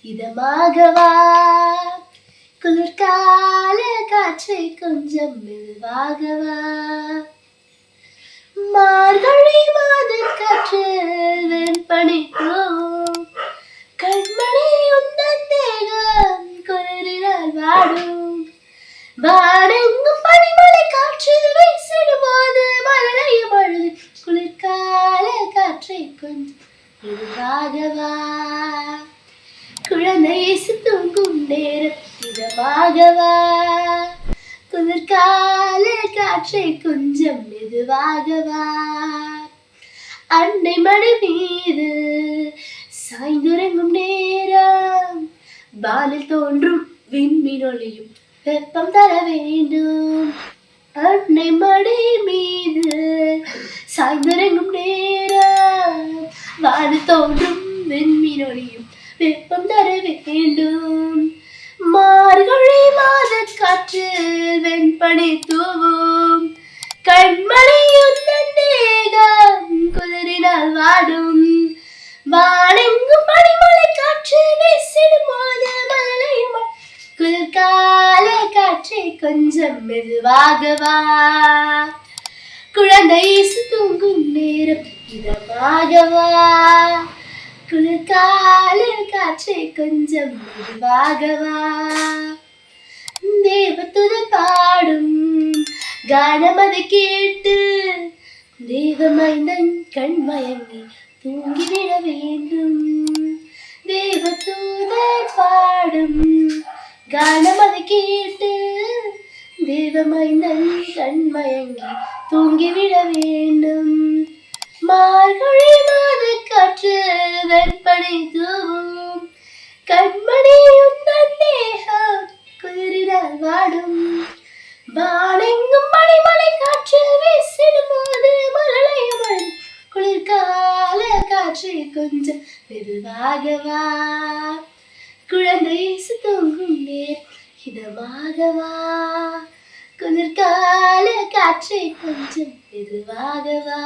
இதமாகவா குளிர்கால காற்றை கொஞ்சம் மெதுவாகவா மார்கழி மாத காற்றில் வெண்பனிக்கும் கண்மணி உந்தன் தேகம் குளிரினால் வாடும் வானெங்கும் பனிமலை காற்றில் வீசிடும் போது மழையும் அழுது குளிர்கால காற்றை கொஞ்சம் மெதுவாகவா குழந்தை இயேசு தூங்கும் நேரம் இதமாகவா குளிர்கால காற்றை கொஞ்சம் மெதுவாகவா அன்னை மடி மீது சாய்ந்துறங்கும் நேரம் வானில் தோன்றும் விண்மீனொளியும் வெப்பம் தர வேண்டும் அன்னை மடி மீது சாய்ந்துறங்கும் நேரம் வானில் தோன்றும் விண்மீனொளியும் வெப்பம் தர வேண்டும் மார்கழி மாத காற்றில் வெண்பனி தூவும் கண்மணி உந்தன் தேகம் குளிரினால் வாடும் வானெங்கும் பனிமலை காற்று வீசிடும் போது மழையும் குளிர்கால காற்றை கொஞ்சம் மெதுவாகவா குழந்தை இயேசு தூங்கும் நேரம் இதமாகவா குளிர்கால காற்றை கொஞ்சம் மெதுவாகவா தேவதூதர் பாடும் கானம் அதை கேட்டு தேவமைந்தன் கண் மயங்கி தூங்கிவிட வேண்டும் தேவதூதர் பாடும் கானம் அதை கேட்டு தேவமைந்தன் கண் மயங்கி தூங்கிவிட வேண்டும் மார்கழி மாத காற்று வெண்பனி தூவும் கண்மணி உந்தன் தேகம் குளிரினால் வாடும் வானெங்கும் பனிமலை காற்றில் வீசிடும் போது மழையும் குளிர்கால காற்றை கொஞ்சம் மெதுவாகவா குழந்தை இயேசு தூங்கும் நேரம் இதமாகவா குளிர்கால காற்றை கொஞ்சம் மெதுவாகவா